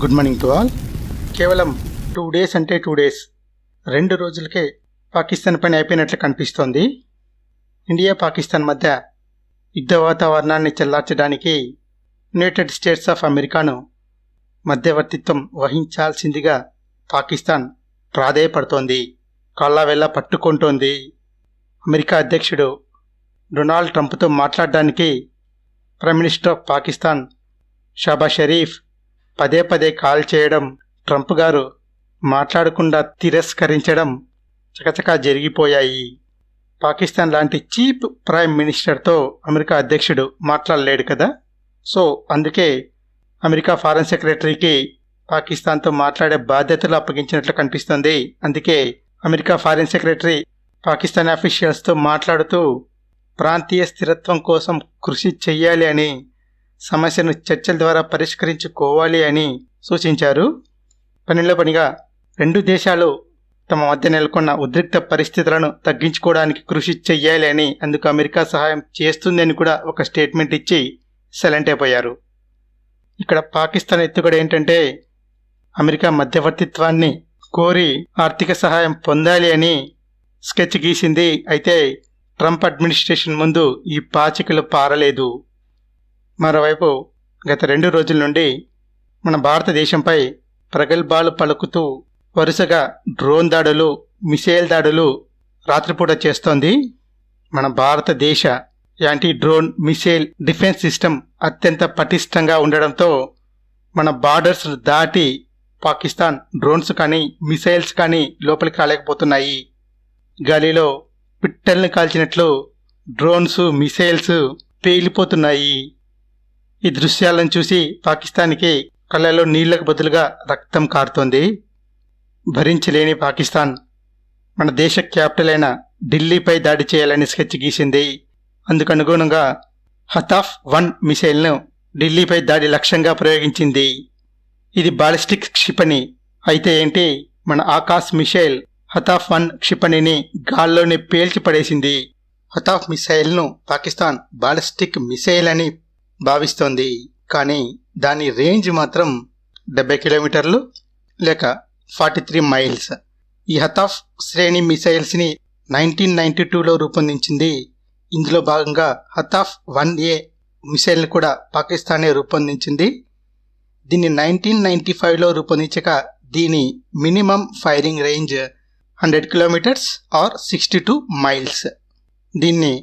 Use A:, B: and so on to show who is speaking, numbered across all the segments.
A: Good morning to all. కేవలం 2 days అంటే 2 days, 2 రోజులకే పాకిస్తాన్ పని అయిపోయినట్లు కనిపిస్తోంది. ఇండియా పాకిస్తాన్ మధ్య యుద్ధ వాతావరణాన్ని చల్లార్చడానికి యునైటెడ్ స్టేట్స్ ఆఫ్ అమెరికాను మధ్యవర్తిత్వం వహించాల్సిందిగా పాకిస్తాన్ ప్రాధేయపడుతోంది, కాళ్ళవేళ పట్టుకుంటోంది. అమెరికా అధ్యక్షుడు డొనాల్డ్ ట్రంప్తో మాట్లాడడానికి prime minister of Pakistan Shahbaz Sharif పదే పదే కాల్ చేయడం, ట్రంప్ గారు మాట్లాడకుండా తిరస్కరించడం చకచకా జరిగిపోయాయి. పాకిస్తాన్ లాంటి చీప్ ప్రైమ్ మినిస్టర్తో అమెరికా అధ్యక్షుడు మాట్లాడలేడు కదా. సో అందుకే అమెరికా ఫారెన్ సెక్రటరీకి పాకిస్తాన్తో మాట్లాడే బాధ్యతలు అప్పగించినట్లు కనిపిస్తుంది. అందుకే అమెరికా ఫారెన్ సెక్రటరీ పాకిస్తాన్ అఫీషియల్స్తో మాట్లాడుతూ ప్రాంతీయ స్థిరత్వం కోసం కృషి చెయ్యాలి అని, సమస్యను చర్చల ద్వారా పరిష్కరించుకోవాలి అని సూచించారు. పనిలో పనిగా 2 దేశాలు తమ మధ్య నెలకొన్న ఉద్రిక్త పరిస్థితులను తగ్గించుకోవడానికి కృషి చెయ్యాలి అని, అందుకు అమెరికా సహాయం చేస్తుందని కూడా ఒక స్టేట్మెంట్ ఇచ్చి సైలెంట్ అయిపోయారు. ఇక్కడ పాకిస్తాన్ ఎత్తుగడ ఏంటంటే అమెరికా మధ్యవర్తిత్వాన్ని కోరి ఆర్థిక సహాయం పొందాలి అని స్కెచ్ గీసింది. అయితే ట్రంప్ అడ్మినిస్ట్రేషన్ ముందు ఈ పాచికలు పారలేదు. మరోవైపు గత 2 రోజుల నుండి మన భారతదేశంపై ప్రగల్భాలు పలుకుతూ వరుసగా డ్రోన్ దాడులు, మిసైల్ దాడులు రాత్రిపూట చేస్తోంది. మన భారతదేశ anti drone missile defence system అత్యంత పటిష్టంగా ఉండడంతో మన బార్డర్స్ దాటి పాకిస్తాన్ డ్రోన్స్ కానీ మిసైల్స్ కానీ లోపలికి రాలేకపోతున్నాయి. గాలిలో పిట్టల్ని కాల్చినట్లు డ్రోన్స్, మిసైల్స్ పేలిపోతున్నాయి. ఈ దృశ్యాలను చూసి పాకిస్తాన్కి కళ్ళలో నీళ్లకు బదులుగా రక్తం కారుతోంది. భరించలేని పాకిస్తాన్ మన దేశ క్యాపిటల్ అయిన ఢిల్లీపై దాడి చేయాలని స్కెచ్ గీసింది. అందుకు అనుగుణంగా హతాఫ్-1 మిసైల్ను ఢిల్లీపై దాడి లక్ష్యంగా ప్రయోగించింది. ఇది బాలిస్టిక్ క్షిపణి. అయితే ఏంటి, మన ఆకాశ్ మిసైల్ హతాఫ్-1 క్షిపణిని గాల్లోనే పేల్చి పడేసింది. హతాఫ్ మిసైల్ను పాకిస్తాన్ బాలిస్టిక్ మిసైల్ అని భావిస్తోంది. కానీ దాని రేంజ్ మాత్రం 70 కిలోమీటర్లు లేక 43 మైల్స్. ఈ హతాఫ్ శ్రేణి మిసైల్స్ని 1992లో రూపొందించింది. ఇందులో భాగంగా హతాఫ్-1A మిసైల్ని కూడా పాకిస్తానే రూపొందించింది. దీన్ని 1995లో రూపొందించక దీని minimum firing range 100 kilometres are 62 miles. దీన్ని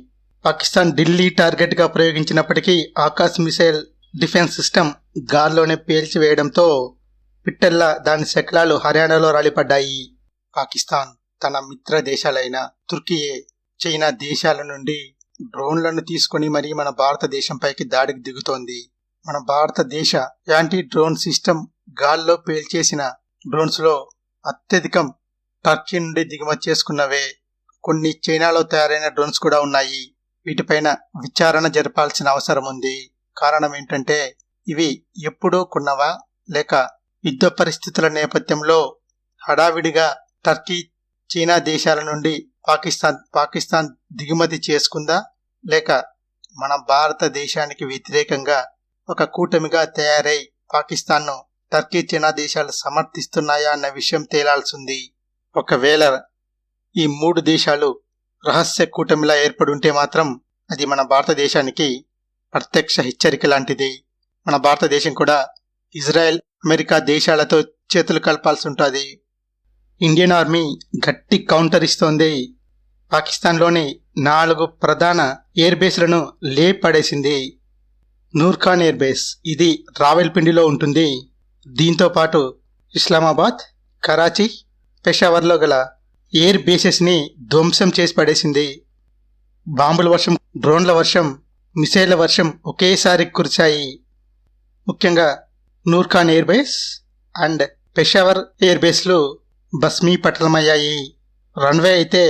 A: పాకిస్తాన్ ఢిల్లీ టార్గెట్గా ప్రయోగించినప్పటికీ ఆకాశ్ మిసైల్ డిఫెన్స్ సిస్టమ్ గాల్లోనే పేల్చివేయడంతో పిట్టల్లా దాని శకలాలు హర్యానాలో రాలిపడ్డాయి. పాకిస్తాన్ తన మిత్ర దేశాలైన తుర్కియే, చైనా దేశాల నుండి డ్రోన్లను తీసుకుని మరీ మన భారతదేశంపైకి దాడికి దిగుతోంది. మన భారతదేశ యాంటీ డ్రోన్ సిస్టమ్ గాల్లో పేల్చేసిన డ్రోన్స్లో అత్యధికం టర్కీ నుండి దిగుమతి చేసుకున్నవే. కొన్ని చైనాలో తయారైన డ్రోన్స్ కూడా ఉన్నాయి. వీటిపైన విచారణ జరపాల్సిన అవసరం ఉంది. కారణం ఏంటంటే ఇవి ఎప్పుడూ కొన్నవా, లేక యుద్ధ పరిస్థితుల నేపథ్యంలో హడావిడిగా టర్కీ, చైనా దేశాల నుండి పాకిస్తాన్ దిగుమతి చేసుకుందా, లేక మన భారతదేశానికి వ్యతిరేకంగా ఒక కూటమిగా తయారై పాకిస్తాన్ను టర్కీ, చైనా దేశాలు సమర్థిస్తున్నాయా అన్న విషయం తేలాల్సింది. ఒకవేళ ఈ 3 దేశాలు రహస్య కూటమిలా ఏర్పడుంటే మాత్రం అది మన భారతదేశానికి ప్రత్యక్ష హెచ్చరిక లాంటిది. మన భారతదేశం కూడా ఇజ్రాయెల్, అమెరికా దేశాలతో చేతులు కలపాల్సి ఉంటుంది. ఇండియన్ ఆర్మీ గట్టి కౌంటర్ ఇస్తోంది. పాకిస్తాన్లోని 4 ప్రధాన ఎయిర్ బేస్లను లేపడేసింది. నూర్ఖాన్ ఎయిర్ బేస్ ఇది రావెల్పిండిలో ఉంటుంది. దీంతో పాటు ఇస్లామాబాద్, కరాచీ, పెషావర్లో గల ఎయిర్ బేసెస్ని ధ్వంసం చేసి పడేసింది. బాంబుల వర్షం, డ్రోన్ల వర్షం, మిసైళ్ల వర్షం ఒకేసారి కురిశాయి. ముఖ్యంగా Nur Khan air base and Peshawar air బేస్లు భస్మీపటలమయ్యాయి. రన్వే అయితే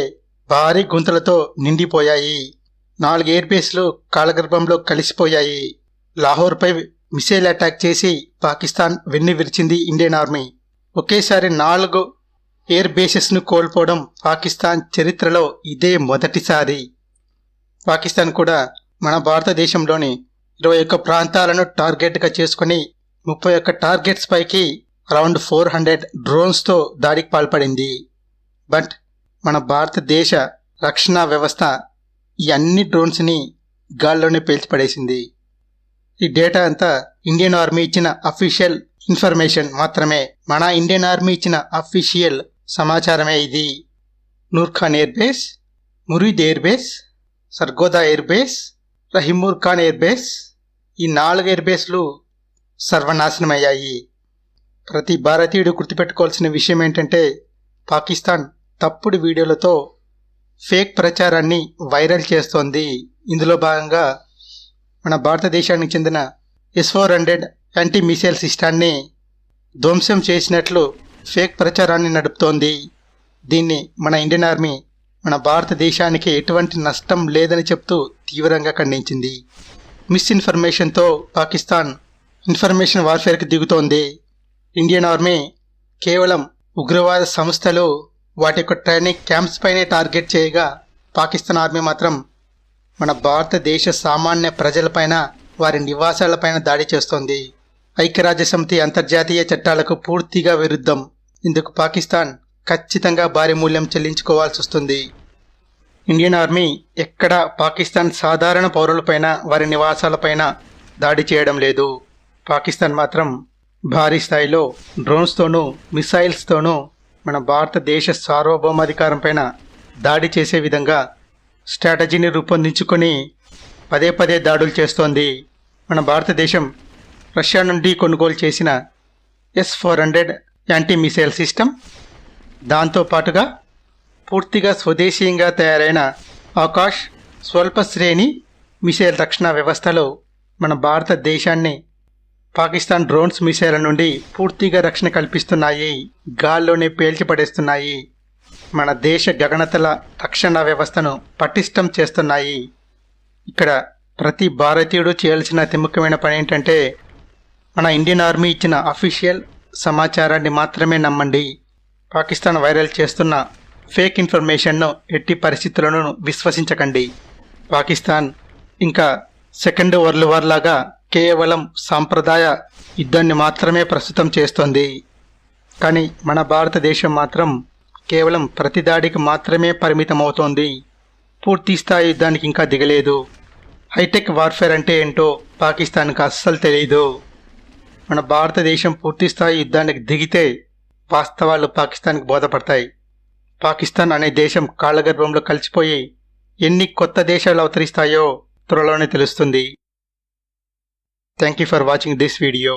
A: భారీ గుంతలతో నిండిపోయాయి. 4 ఎయిర్ బేస్లు కాలగర్భంలో కలిసిపోయాయి. లాహోర్పై మిసైల్ అటాక్ చేసి పాకిస్తాన్ వెన్ను విరిచింది ఇండియన్ ఆర్మీ. ఒకేసారి 4 ఎయిర్ బేసెస్ను కోల్పోవడం పాకిస్తాన్ చరిత్రలో ఇదే మొదటిసారి. పాకిస్తాన్ కూడా మన భారతదేశంలోని 21 ప్రాంతాలను టార్గెట్గా చేసుకుని 31 టార్గెట్స్ పైకి అరౌండ్ 400 డ్రోన్స్తో దాడికి పాల్పడింది. బట్ మన భారతదేశ రక్షణ వ్యవస్థ ఈ అన్ని డ్రోన్స్ని గాల్లోనే పేల్చిపడేసింది. ఈ డేటా అంతా ఇండియన్ ఆర్మీ ఇచ్చిన అఫీషియల్ ఇన్ఫర్మేషన్ మాత్రమే. మన ఇండియన్ ఆర్మీ ఇచ్చిన అఫీషియల్ సమాచారమే ఇది. Nur Khan air base, Murid air base, Sargodha air base, Rahim Yar Khan air base, ఈ 4 ఎయిర్ బేస్లు సర్వనాశనమయ్యాయి. ప్రతి భారతీయుడు గుర్తుపెట్టుకోవాల్సిన విషయం ఏంటంటే పాకిస్తాన్ తప్పుడు వీడియోలతో ఫేక్ ప్రచారాన్ని వైరల్ చేస్తోంది. ఇందులో భాగంగా మన భారతదేశానికి చెందిన S-400 యాంటీ మిసైల్ సిస్టాన్ని ధ్వంసం చేసినట్లు ఫేక్ ప్రచారాన్ని నడుపుతోంది. దీన్ని మన ఇండియన్ ఆర్మీ మన భారతదేశానికి ఎటువంటి నష్టం లేదని చెప్తూ తీవ్రంగా ఖండించింది. మిస్ఇన్ఫర్మేషన్తో పాకిస్తాన్ ఇన్ఫర్మేషన్ వార్ఫేర్కి దిగుతోంది. ఇండియన్ ఆర్మీ కేవలం ఉగ్రవాద సంస్థలు వాటి యొక్క ట్రైనింగ్ క్యాంప్స్ పైనే టార్గెట్ చేయగా పాకిస్తాన్ ఆర్మీ మాత్రం మన భారతదేశ సామాన్య ప్రజలపైన, వారి నివాసాలపైన దాడి చేస్తోంది. ఐక్యరాజ్యసమితి అంతర్జాతీయ చట్టాలకు పూర్తిగా విరుద్ధం. ఇందుకు పాకిస్తాన్ ఖచ్చితంగా భారీ మూల్యం చెల్లించుకోవాల్సి వస్తుంది. ఇండియన్ ఆర్మీ ఎక్కడా పాకిస్తాన్ సాధారణ పౌరులపైన, వారి నివాసాలపైన దాడి చేయడం లేదు. పాకిస్తాన్ మాత్రం భారీ స్థాయిలో డ్రోన్స్తోనూ మిసైల్స్తోనూ మన భారతదేశ సార్వభౌమాధికారం పైన దాడి చేసే విధంగా స్ట్రాటజీని రూపొందించుకొని పదే పదే దాడులు చేస్తోంది. మన భారతదేశం రష్యా నుండి కొనుగోలు చేసిన S-400 యాంటీ మిసైల్ సిస్టమ్, దాంతోపాటుగా పూర్తిగా స్వదేశీయంగా తయారైన ఆకాష్ స్వల్ప శ్రేణి మిసైల్ రక్షణ వ్యవస్థలో మన భారతదేశాన్ని పాకిస్తాన్ డ్రోన్స్ మిసైల్ నుండి పూర్తిగా రక్షణ కల్పిస్తున్నాయి, గాల్లోనే పేల్చిపడేస్తున్నాయి. మన దేశ గగనతల రక్షణ వ్యవస్థను పటిష్టం చేస్తున్నాయి. ఇక్కడ ప్రతి భారతీయుడు చేయాల్సిన అతి ముఖ్యమైన పని ఏంటంటే మన ఇండియన్ ఆర్మీ ఇచ్చిన అఫీషియల్ సమాచారాన్ని మాత్రమే నమ్మండి. పాకిస్తాన్ వైరల్ చేస్తున్న ఫేక్ ఇన్ఫర్మేషన్ను ఎట్టి పరిస్థితులను విశ్వసించకండి. పాకిస్తాన్ ఇంకా సెకండ్ వరల్డ్ వార్ లాగా కేవలం సాంప్రదాయ యుద్ధాన్ని మాత్రమే ప్రస్తుతం చేస్తోంది. కానీ మన భారతదేశం మాత్రం కేవలం ప్రతిదాడికి మాత్రమే పరిమితం అవుతోంది. పూర్తి స్థాయి యుద్ధానికి ఇంకా దిగలేదు. హైటెక్ వార్ఫేర్ అంటే ఏంటో పాకిస్తాన్కి అస్సలు తెలియదు. మన భారతదేశం పూర్తి స్థాయి యుద్ధానికి దిగితే వాస్తవాలు పాకిస్తాన్కి బోధపడతాయి. పాకిస్తాన్ అనే దేశం కాళ్ళగర్భంలో కలిసిపోయి ఎన్ని కొత్త దేశాలు అవతరిస్తాయో త్వరలోనే తెలుస్తుంది. Thank you for watching this video.